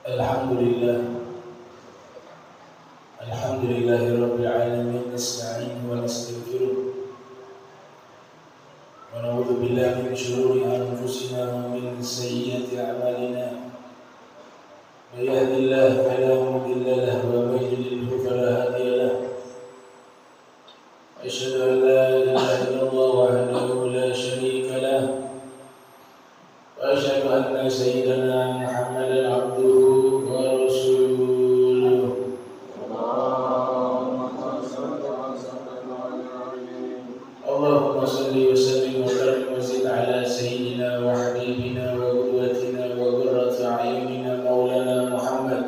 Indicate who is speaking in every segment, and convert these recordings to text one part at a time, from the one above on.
Speaker 1: Alhamdulillah, Alhamdulillahirabbil alamin, nasta'inu wa nastaghfiruh wa na'udzu billahi min shururi anfusina wa min sayyiati a'malina. May yahdihillahu fala mudilla lahu wa may yudlil fala hadiya lahu. Asyhadu an la ilaha illallah wahdahu la syarika lahu wa asyhadu anna sayyidana Muhammadan abduhu wa rasuluh. Allahumma salli wa sallim wa barik wa zid ala sayyidina wa habibina wa qudwatina wa qurrati a'yunina maulana Muhammad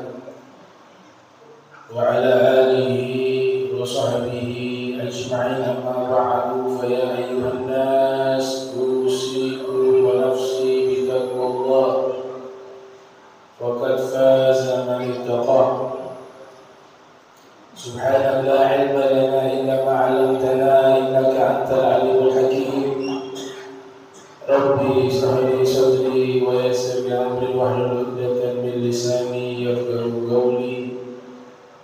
Speaker 1: wa ala alihi wa sahbihi ajma'in, amma ba'du. Fa ya ayyuhan nas usikum wa nafsi bi taqwallah faqad faza man ittaqa. Subhanaka la ilma lana illa ma 'allamtana innaka antal alimul hakim. Rabbi ishrah li sadri wa yassir li amri wahlul 'uqdatam min lisani yafqahu qawli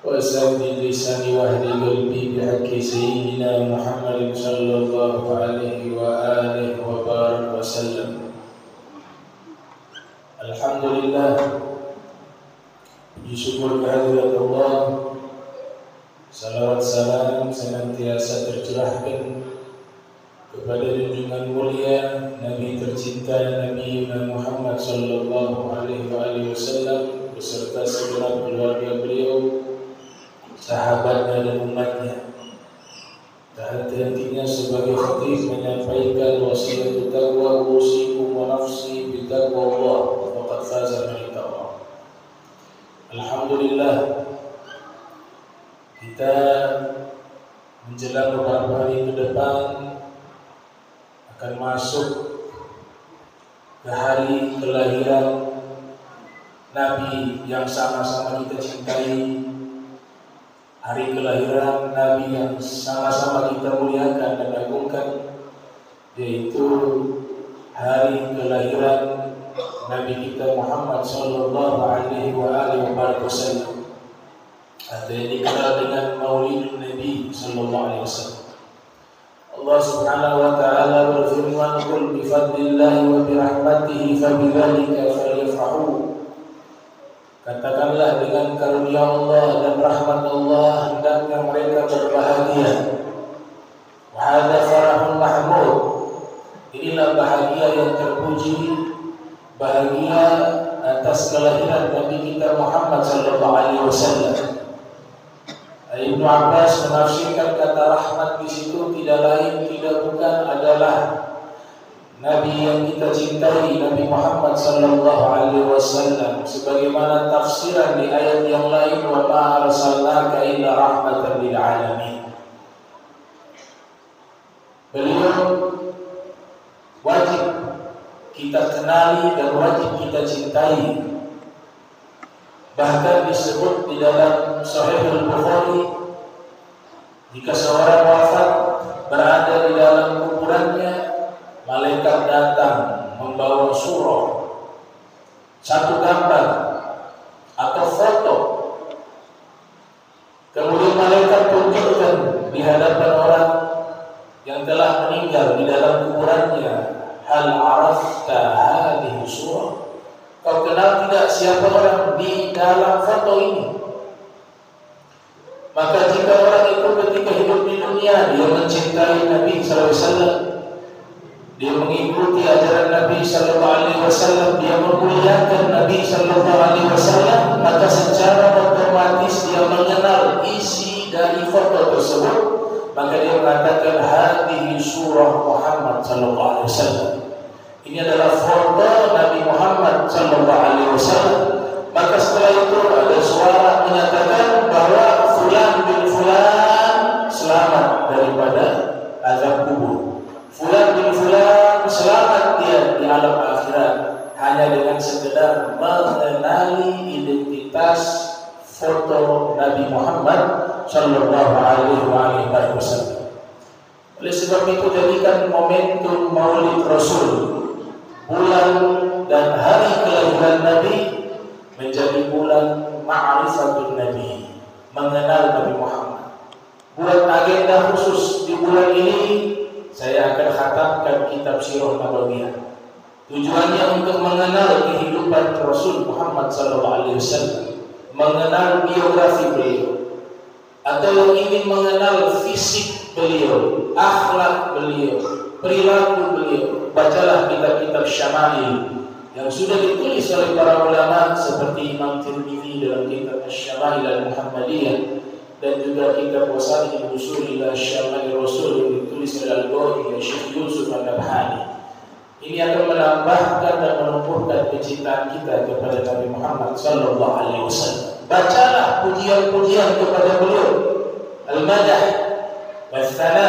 Speaker 1: wa saddid lisani wahdi qalbi bihaqqi sayyidina Muhammadin sallallahu alaihi wa alihi wa barik wa sallam. Alhamdulillah, puji syukur kehadirat Allah. Salawat salam senantiasa tercurahkan kepada junjungan mulia Nabi tercinta Nabi Muhammad sallallahu alaihi wasallam beserta segenap keluarga beliau, sahabatnya dan umatnya. Tak henti-hentinya sebagai khatib menyampaikan wasiat taqwa, usikum wa nafsi bi taqwallah faqad faza man ittaqa. Alhamdulillah, kita menjelang beberapa hari ke depan akan masuk ke hari kelahiran Nabi yang sama-sama kita cintai, hari kelahiran Nabi yang sama-sama kita muliakan dan agungkan, yaitu hari kelahiran Nabi kita Muhammad sallallahu alaihi wasallam, atau yang dikenal dengan Maulidun Nabi sallallahu alaihi wasallam. Allah Subhanahu wa taala berfirman, "Qul bi fadlillahi wa bi rahmatihi fabidzalika falyafrahu." Katakanlah, dengan karunia Allah dan rahmat Allah hendaknya mereka berbahagia. Wa hadza farahun mahmud. Inilah bahagia yang terpuji, bahagia atas kelahiran Nabi kita Muhammad sallallahu alaihi wasallam. Ibnu Abbas menafsirkan kata rahmat di situ tidak lain tidak bukan adalah Nabi yang kita cintai, Nabi Muhammad sallallahu alaihi wasallam, sebagaimana tafsiran di ayat yang lain, wa ma arsalnaka illa rahmatan lil alamin. Beliau wajib kita kenali dan wajib kita cintai. Bahkan disebut di dalam Sahih Al-Bukhari, jika seorang wafat berada di dalam kuburannya, malaikat datang membawa surah, satu gambar atau foto. Kemudian malaikat tunjukkan di hadapan orang yang telah meninggal di dalam kuburannya, hal arafta hadhihi surah? Kau kenal tidak siapa orang di dalam foto ini? Maka jika orang itu ketika hidup di dunia dia mencintai Nabi sallallahu alaihi wasallam, dia mengikuti ajaran Nabi sallallahu alaihi wasallam, dia memuliakan Nabi sallallahu alaihi wasallam, maka secara otomatis dia mengenal isi dari foto tersebut. Maka dia mengatakan hadhihi surah Muhammad sallallahu alaihi wasallam. Ini adalah foto Nabi Muhammad sallallahu alaihi wasallam. Maka setelah itu ada suara menyatakan bahwa fulan bin fulan selamat daripada azab kubur. Fulan bin fulan selamat dia di alam akhirat, hanya dengan sekedar mengenali identitas foto Nabi Muhammad sallallahu alaihi wasallam. Oleh sebab itu, jadikan momentum Maulid Rasul, bulan dan hari kelahiran Nabi menjadi bulan ma'rifatun Nabi, mengenal Nabi Muhammad. Buat agenda khusus di bulan ini, saya akan khatamkan kitab Sirah Nabawiyah. Tujuannya untuk mengenal kehidupan Rasul Muhammad SAW, mengenal biografi beliau, atau yang ingin mengenal fisik beliau, akhlak beliau, perilaku beliau, bacalah kitab-kitab Syama'il yang sudah ditulis oleh para ulama seperti Imam Tirmidzi dalam kitab Syama'il Al-Muhammadiyah, dan juga kitab Wasail Usul ila Syama'il Rasul yang ditulis oleh Al-Ghori Syekh Yusuf An-Nabhani. Ini akan menambahkan dan menumbuhkan kecintaan kita kepada Nabi Muhammad sallallahu alaihi wasallam. Bacalah pujian-pujian kepada beliau, al-madah was-sana.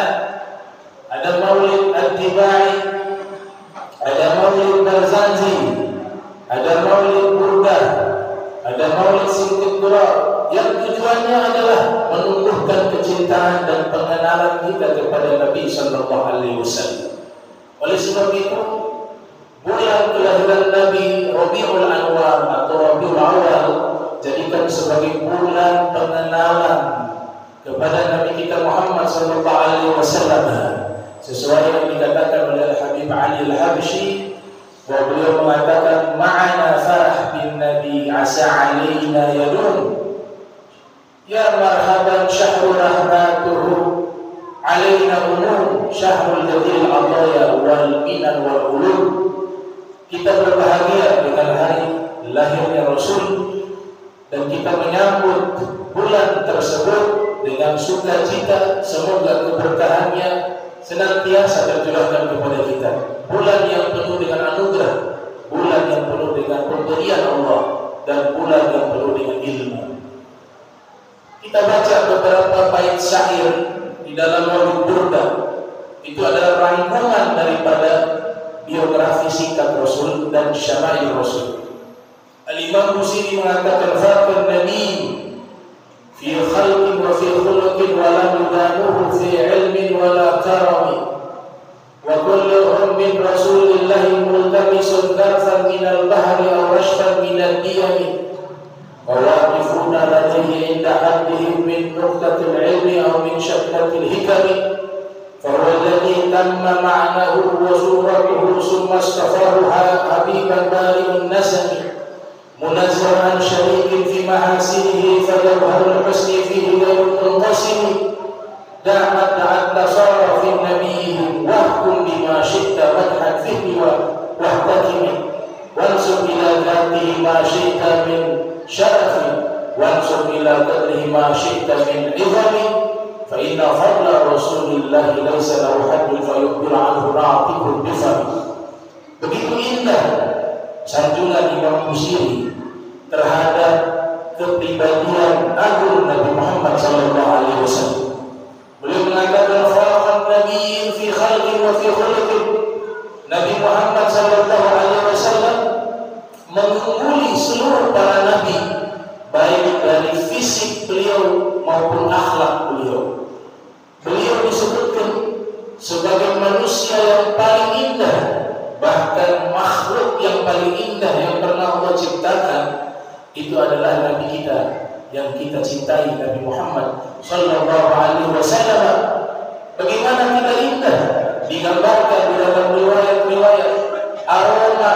Speaker 1: Ada Maulid At-Tibai, ada Maulid Barzanji, ada Maulid Burdah, ada Maulid Singkut Durab, yang tujuannya adalah menumbuhkan kecintaan dan pengenalan kita kepada Nabi sallallahu alaihi wasallam. Oleh sebab itu, bulan kelahiran Nabi Rabiul Anwar atau Rabiul Awal jadikan sebagai bulan pengenalan kepada Nabi kita Muhammad sallallahu alaihi wasallam. Sesuai yang dikatakan oleh Al-Habib Ali Al-Habsyi, bahwa beliau mengatakan ma'ana farah bin Nabi asa alaina yadun, ya marhaban syahrul rahmatuhu alaina umum syahrul jadil ataya wal minan wal ulum. Kita berbahagia dengan hari lahirnya Rasul, dan kita menyambut bulan tersebut dengan sukacita. Semoga keberkahannya senantiasa tercurahkan kepada kita. Bulan yang penuh dengan anugerah, bulan yang penuh dengan pemberian Allah, dan bulan yang penuh dengan ilmu. Kita baca beberapa bait syair di dalam Maulid Burdah. Itu adalah rangkuman daripada biografi singkat Rasul dan Syama'il Rasul. Al-Imam Busiri mengatakan faqan Nabi fi khalqin wa fi khuluqin wa lam yudanuhu fi ilmin wa la karami, wa kulluhum min Rasulillahi multamisun darfan min al-bahri aw rashfan min al-diyami, wa waqifuna ladayhi inda haddihim min nuqtatil ilmi aw min syaddatil hikami. فهو الذي تم معناه وصورته ثم اصطفاه حبيبا بارئ النسم منزه عن شريك في محاسنه فجوهر الحسن فيه غير منقسم دعت نصارى في نبيهم واحكم بما شئت مدحا فيه واحتكم وانسب الى ذاته ما شئت من شرف وانسب الى قدره ما شئت من عظم فإن فضل رسول الله ليس له حد فيخبر عنه ناطق بفم. Begitu indah sanjungan Imam Busiri terhadap kepribadian agung Nabi Muhammad sallallahu alaihi wasallam. Beliau mengatakan faraqan nabiyyin fi khalqin wa fi khuluqin. Nabi Muhammad sallallahu alaihi wasallam mengungguli seluruh para nabi, baik dari fisik beliau maupun akhlak beliau. Beliau disebutkan sebagai manusia yang paling indah, bahkan makhluk yang paling indah yang pernah Allah ciptakan itu adalah Nabi kita yang kita cintai, Nabi Muhammad sallallahu alaihi wasallam. Bagaimana kita indah digambarkan di dalam riwayat-riwayat, aroma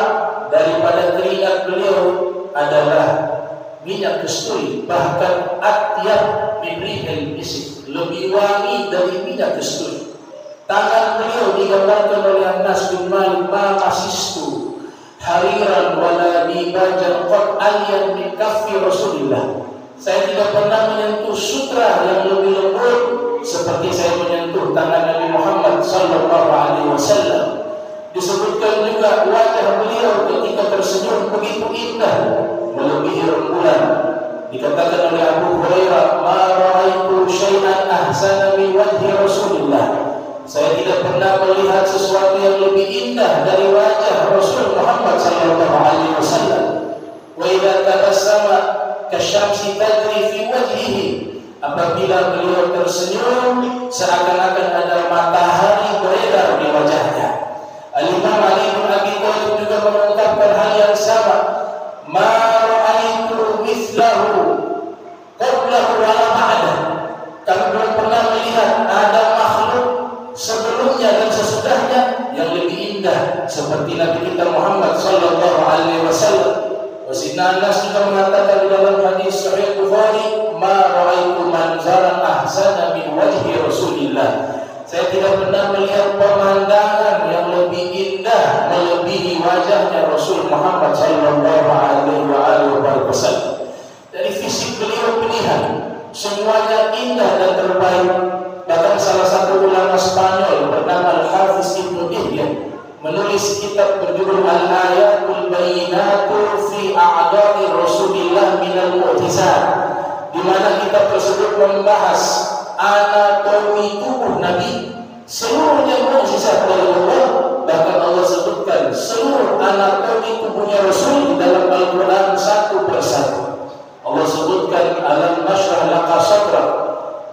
Speaker 1: daripada keringat beliau adalah minyak kasturi, bahkan atyab min rihil misk, lebih wangi dari minyak kasturi. Tangan beliau digambarkan oleh Anas bin Malik, ma masistu hariran wala dibajan qad alyan min kaffi Rasulillah. Saya tidak pernah menyentuh sutra yang lebih lembut seperti saya menyentuh tangan Nabi Muhammad sallallahu alaihi wasallam. Disebutkan juga wajah beliau ketika tersenyum begitu indah, melebihi rembulan. Dikatakan oleh Abu Hurairah, ma ra'aitu syai'an ahsana min wajhi Rasulillah. Saya tidak pernah melihat sesuatu yang lebih indah dari wajah Rasul Muhammad sallallahu alaihi wasallam. Wa idza tabassama kasyamsi tajri fi wajhihi. Apabila beliau tersenyum, seakan-akan ada matahari beredar di wajahnya. Al-Imam Ali bin Abi Thalib juga mengungkapkan hal yang sama. Ma ra'aitu kita Muhammad sallallahu alaihi wasallam. Wasidna Anas juga mengatakan di dalam hadis Sahih Bukhari, "Ma ra'aitu manzaran ahsana min wajhi Rasulillah." Saya tidak pernah melihat pemandangan yang lebih indah melebihi wajahnya Rasul Muhammad sallallahu alaihi wasallam. Dari fisik beliau pilihan, semuanya indah dan terbaik. Bahkan salah satu ulama Spanyol bernama Al-Hafiz Ibnu Ihya menulis kitab berjudul Al-Ayatul Bayyinatu fi A'dha'i Rasulillah minal Mu'jizat, di mana kitab tersebut membahas anatomi tubuh Nabi, seluruhnya mukjizat dari Allah. Bahkan Allah sebutkan seluruh anatomi tubuhnya Rasul di dalam Al-Quran satu persatu. Allah sebutkan alam nashrah laka sadrak,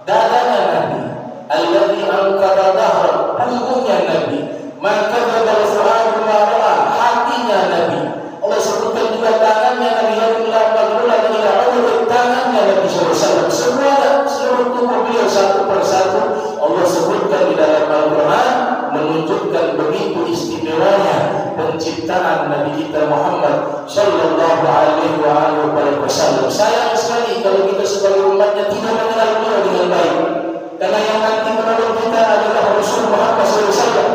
Speaker 1: dadanya Nabi, alladzi anqadha dhahrak, punggungnya Nabi, maka kadzdzaba fuadu ma ra'a, hatinya Nabi. Allah sebutkan juga tangannya Nabi yang maghlulatan ila unuq, tangannya Nabi sallallahu alaihi wasallam. Seluruh tubuh beliau satu persatu Allah sebutkan di dalam Al-Quran, menunjukkan begitu istimewanya penciptaan Nabi kita Muhammad sallallahu alaihi wasallam. Sayang sekali kalau kita sebagai umatnya tidak mengenal beliau dengan baik, karena yang nanti menolong kita adalah Rasul Muhammad SAW.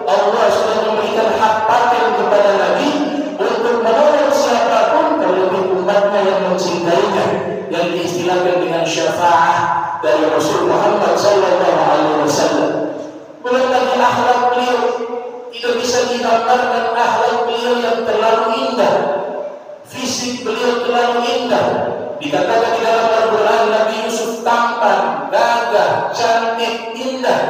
Speaker 1: Allah sudah memberikan hak paten kepada Nabi untuk menolong siapapun, terlebih umatnya yang mencintainya, yang diistilahkan dengan syafaat dari Rasul Muhammad SAW. Belum lagi akhlak beliau, tidak bisa digambarkan akhlak beliau yang terlalu indah. Fisik beliau terlalu indah. Dikatakan di dalam Al-Quran Nabi Yusuf tampan, gagah, cantik, indah.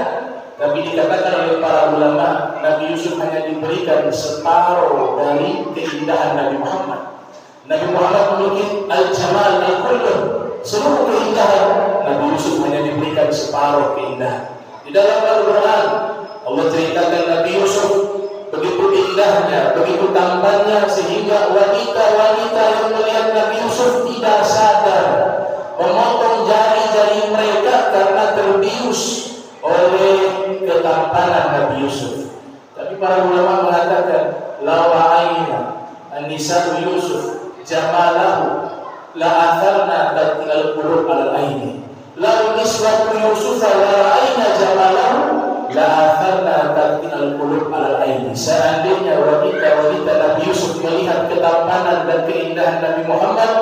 Speaker 1: Tapi dikatakan oleh para ulama, Nabi Yusuf hanya diberikan separuh dari keindahan Nabi Muhammad. Nabi Muhammad memiliki al-jamal, al-kulluh, seluruh keindahan. Nabi Yusuf hanya diberikan separuh keindahan. Di dalam Al-Quran Allah ceritakan Nabi Yusuf begitu indahnya, begitu tampannya, sehingga wanita-wanita yang melihat Nabi Yusuf tidak sadar memotong jari-jari mereka karena terbius oleh ketampanan Nabi Yusuf. Tapi para ulama mengatakan lawa'aina an-nisa'u Yusuf jamalahu la'atharna tatil qulub al-aini, law niswatu Yusuf la'aina jamalahu la'atharna tatil qulub al-aini. Seandainya wanita-wanita Nabi Yusuf melihat ketampanan dan keindahan Nabi Muhammad,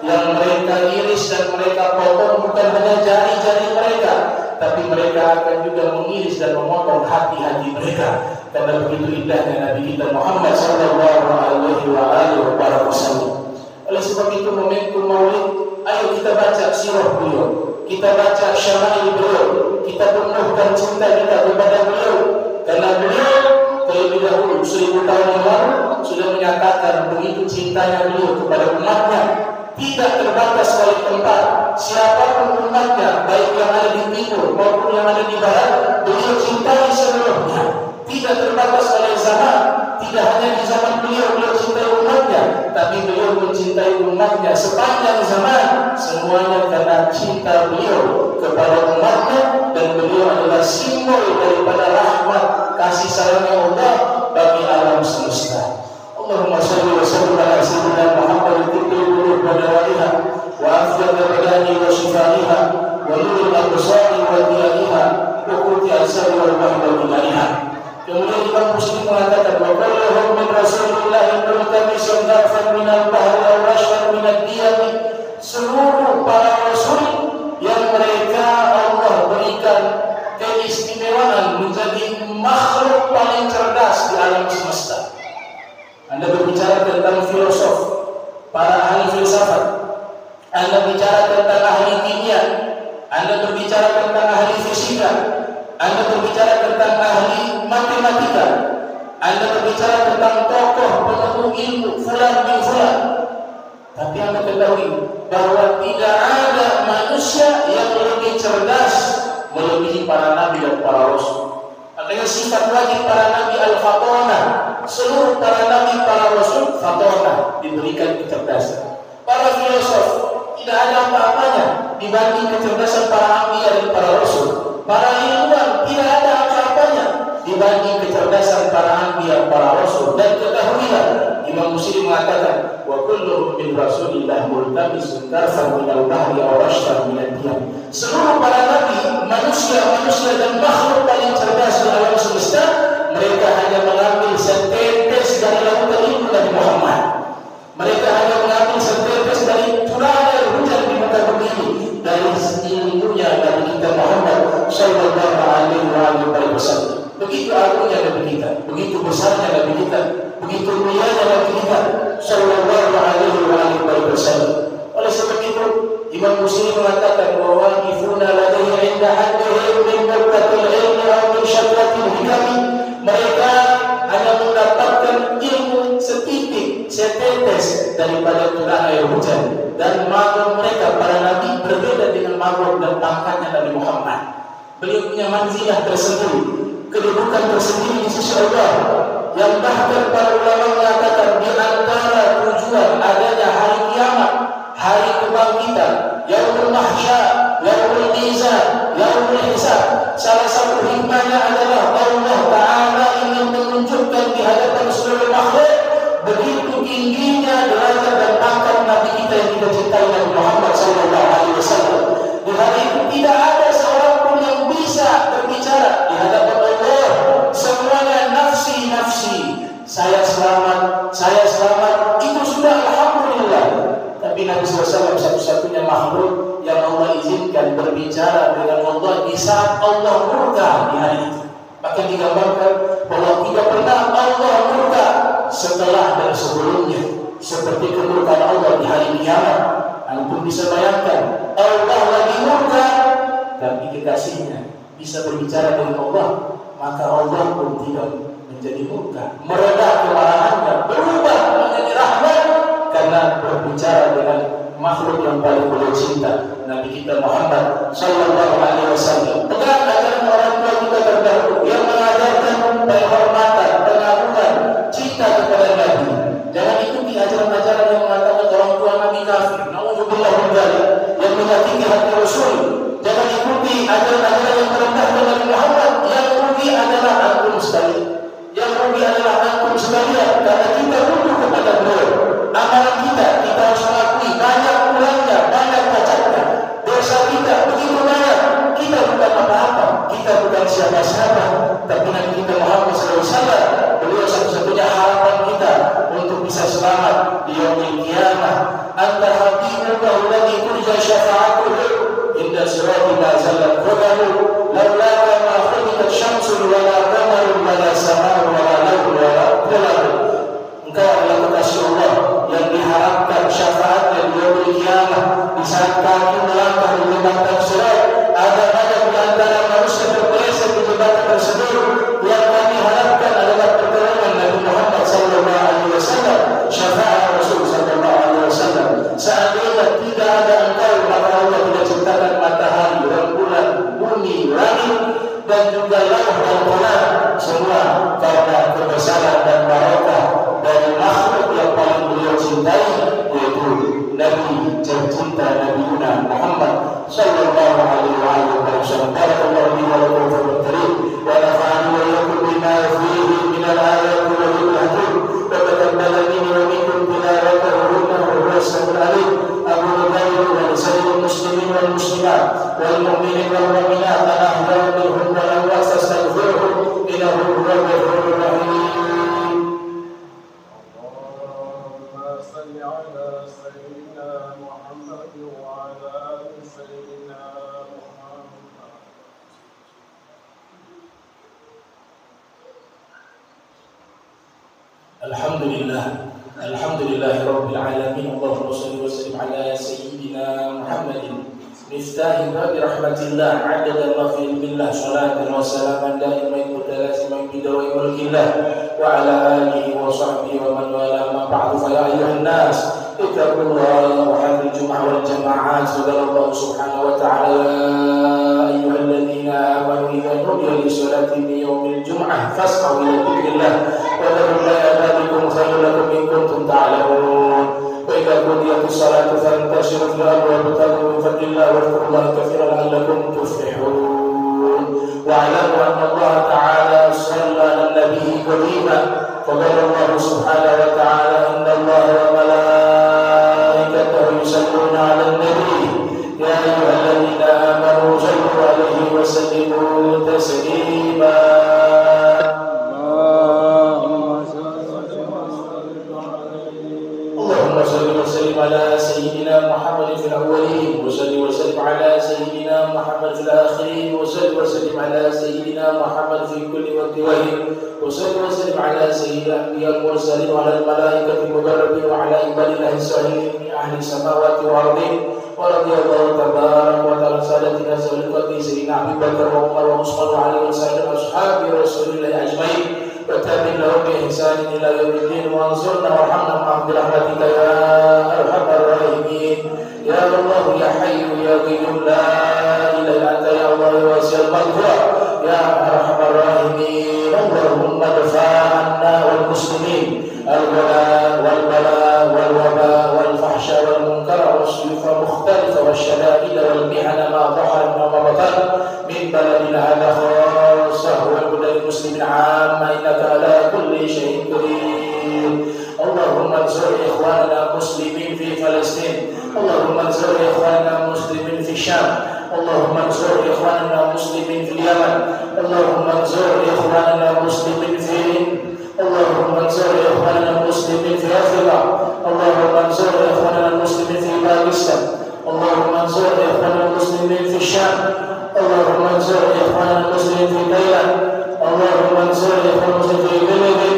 Speaker 1: yang mereka iris dan mereka potong bukan hanya jari-jari mereka, tapi mereka akan juga mengiris dan memotong hati-hati mereka, karena begitu indahnya Nabi kita Muhammad sallallahu alaihi wasallam. Oleh sebab itu momentum Maulid, ayo kita baca sirah beliau, kita baca syama'il beliau, kita penuhkan cinta kita kepada beliau, karena beliau terlebih dahulu 1000 tahun yang lalu sudah menyatakan begitu cintanya beliau kepada umatnya, tidak terbatas oleh tempat. Siapapun umatnya, baik yang ada di timur maupun yang ada di barat, beliau cintai seluruhnya, tidak terbatas oleh zaman. Tidak hanya di zaman beliau cintai umatnya, tapi beliau mencintai umatnya sepanjang zaman, semuanya karena cinta beliau kepada umatnya. Dan beliau adalah simbol daripada rahmat kasih sayangnya Allah bagi alam semesta. Allahumma shalli wa sallim ala sayyidina Muhammad tibbil qulub wa dawaiha wa afdal badani wa shifaiha wa nuril absari wa diyaiha wa quti al-sari wal mahbubaiha. Kemudian Imam Muslim mengatakan wa kulluhum min Rasulillah multamisun darfan min al-bahri aw rashfan min ad-diyam. Seluruh para rasul yang mereka Allah berikan keistimewaan menjadi makhluk paling cerdas di alam semesta. Anda berbicara tentang filosof, para ahli filsafat, Anda bicara tentang ahli kimia, Anda berbicara tentang ahli fisika, Anda berbicara tentang ahli matematika, Anda berbicara tentang tokoh penemuh ilmu fulan bin fulan. Tapi Anda ketahui bahwa tidak ada manusia yang lebih cerdas melebihi para nabi dan para rasul. Makanya sifat wajib para nabi al-fatona. Seluruh para nabi, para rasul fatona, diberikan kecerdasan. Para filosof tidak ada apa-apanya dibanding kecerdasan para anbiya dan para rasul. Para ilmuwan tidak ada apa-apanya dibanding kecerdasan para anbiya, para rasul. Dan ketahuilah, Imam Muslim mengatakan, wa kulluhum min rasulillah multamisun darfan min al-bahri aw rashfan min al-diyam. Seluruh para nabi, manusia dan makhluk paling cerdas di alam semesta, mereka hanya mengambil setetes dari lautan ilmu Nabi Muhammad. Mereka hanya mengambil setetes dari curah air hujan di muka bumi ini, dari ilmunya Nabi kita Muhammad sallallahu alaihi wasallam. Begitu agungnya Nabi kita, begitu besarnya Nabi kita, begitu mulianya Nabi kita sallallahu alaihi wasallam. Oleh sebab itu, Imam Muslim mengatakan bahwa waqifuna ladaihi 'inda haddihim min barakatil ilmi aw min syakratil hikami. Mereka hanya mendapatkan ilmu setitik, setetes daripada curah air hujan. Dan makhluk mereka para nabi berbeda dengan makhluk dan pangkatnya Nabi Muhammad. Beliau punya manzilah tersendiri, kedudukan tersendiri di sisi Allah, yang bahkan para ulama mengatakan di antara tujuan adanya hari kiamat, hari kebangkitan, yaumul mahsyar, yaumul mizan, yaumul hisab, salah satu hikmahnya adalah Allah Ta'ala ingin menunjukkan di hadapan seluruh makhluk begitu tingginya derajat dan pangkat Nabi kita yang kita cintai, Nabi Muhammad sallallahu alaihi wasallam. Di hari itu tidak ada seorang pun yang bisa berbicara di hadapan Allah. Semuanya nafsi, saya selamat, itu sudah alhamdulillah. Tapi Nabi SAW satu-satunya makhluk yang Allah izinkan berbicara dengan Allah di saat Allah murka di hari itu. Maka digambarkan bahwa tidak pernah Allah murka setelah dan sebelumnya, seperti kemurkaan Allah di hari kiamat. Antum bisa bayangkan, Allah lagi murka, tapi kekasihnya bisa berbicara dengan Allah, maka Allah pun tidak menjadi murka, mereda kemarahannya, berubah menjadi rahmat karena berbicara dengan makhluk yang paling beliau cinta, Nabi kita Muhammad sallallahu alaihi wasallam. Pegang ajaran orang tua kita terdahulu yang mengajarkan penghormatan, pengagungan, cinta kepada Nabi. Jangan ikuti ajaran-ajaran yang mengatakan orang tua Nabi kafir, naudzubillah min dzalik, yang menyakiti hati Rasul. Jangan ikuti ajaran-ajaran yang merendahkan Nabi Muhammad. Yang rugi adalah antum sekalian. Yang rugi adalah antum sekalian, karena kita tunduk kepada beliau. Amalan kita harus mengakui banyak kurangnya, banyak cacatnya. Dosa kita begitu banyak. Kita bukan apa-apa, kita bukan siapa-siapa, tapi Nabi kita Muhammad SAW, beliau satu-satunya harapan kita untuk bisa selamat di yaumil qiyamah. Anta habibuka alladhi turja syafa'atuhu inda sirati la zalat qadamu laulaka ma khuliqat syamsun wala qamarun wala samarun wala laun wala qalamu. Engkau adalah kekasih Allah yang diharapkan syafaatnya di yaumil qiyamah, di saat kami melangkah di jembatan sirat. Ada banyak di antara manusia terpeleset di jembatan tersebut. Yang kami harapkan adalah pertolongan Nabi Muhammad sallallahu alaihi wasallam, syafaat Rasul sallallahu alaihi wasallam. Seandainya tidak ada engkau, maka Allah tidak ciptakan matahari, rembulan, bumi, langit, dan juga lauh dan qalam, semua karena kebesaran dan barakah dari makhluk yang paling beliau cintai, yaitu Nabi tercinta Nabi Muhammad sallallahu alaihi wasallam. Barakallahu li wa lakum fil karim wa nafa'ani wa iyyakum bima fihi min al-ayati wal hikmah wa taqabbala minni wa minkum tilawatahu innahu huwas samiul alim. Abu Bakar wa sayyidul muslimin wal muslimat wal mu'minin wal mu'minat al-ahya'i minhum wal amwat fastaghfiruhu innahu huwal ghafurur rahim. Alhamdulillah rabbil alamin. Allahumma shalli wa sallim ala sayyidina Muhammadin miftahi babi rahmatillah adada ma fi ilmillah, salatan wa salaman daiman mutalaziman bi dawai mulkillah wa ala alihi wa sahbihi wa man wala, ma ba'du. Fa ya ayyuhan nas ittaqullaha wa hadhil jum'ah wal jama'at. Subhanallah subhanahu wa ta'ala, ya ayyuhalladzina amanu idza nudiya lis-salati min yaumil jum'ah fas'au ila dzikrillah wa dharul bai'a khairun lakum in kuntum ta'lamun. Wa idza qudiyatis salatu fantashiru fil ardi wabtaghu min fadlillah wadhkurullaha katsiran la'allakum tuflihun. واعلموا أن الله تعالى صلى على النبي كريما فقال الله سبحانه وتعالى إن الله وملائكته يصلون على النبي يا أيها الذين آمنوا صلوا عليه وسلموا تسليما اللهم صل وسلم على سيدنا محمد في الأولين وصل وسلم على سيدنا محمد في الآخرين وصل وسلم على سيدنا محمد في كل وقت وحين وصل وسلم على سيد الأنبياء المرسلين وعلى الملائكة المقربين وعلى عباد الله الصالحين من أهل السماوات والأرض ورضي الله تبارك وتعالى سادتنا سيد القديس سيدنا أبي بكر وعمر وعثمان وعلي وسائر أصحاب رسول الله أجمعين وتابعين لهم بإحسان إلى يوم الدين وانصرنا وارحمنا معهم برحمتك يا أرحم الراحمين يا الله يا حي يا قيوم لا إله إلا أنت يا الله واسع المغفرة يا أرحم الراحمين اللهم ادفع عنا والمسلمين الغلاء والبلاء والوباء والفحشاء والمنكر والسيوف المختلفة والشدائد والمحن ما ظهر وما بطن من بلدنا هذا خاصة وبلاد المسلمين عامة إنك على كل شيء قدير اللهم انصر إخواننا المسلمين في فلسطين اللهم انصر إخواننا المسلمين في الشام اللهم انصر إخواننا المسلمين في اليمن اللهم انصر إخواننا المسلمين في اللهم انصر إخواننا المسلمين في أفريقيا اللهم انصر إخواننا المسلمين في باكستان اللهم انصر إخواننا المسلمين في الشام اللهم انصر إخواننا المسلمين في تايلاند اللهم انصر إخواننا المسلمين في فلبين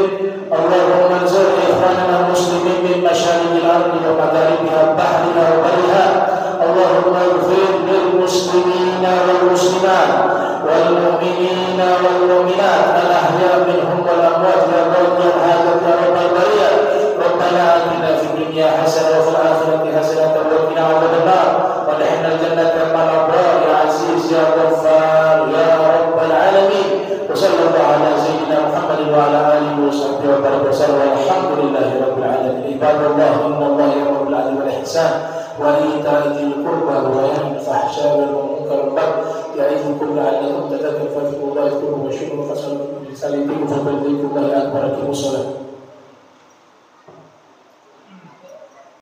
Speaker 1: اللهم انصر إخواننا المسلمين من مشارق الأرض ومغاربها بحرها وبرها اللهم اغفر للمسلمين والمسلمات والمؤمنين والمؤمنات الأحياء منهم والأموات يا رب الحاجة يا رب البرية ربنا آتنا في الدنيا حسنة وفي الآخرة حسنة وقنا عذاب النار وادخلنا الجنة مع الأبرار يا عزيز يا غفار يا رب العالمين وصلى الله على سيدنا محمد وعلى آله وصحبه وبارك وسلم والحمد لله رب العالمين عباد الله إن الله يأمر بالعدل والإحسان وإيتاء ذي القربى وينهى عن الفحشاء والمنكر والبغي يعظكم لعلكم تذكرون فاذكروا الله يذكركم واشكروه وحسنوا بلسانكم فقل ذكر الله أكبر. أقيموا الصلاة.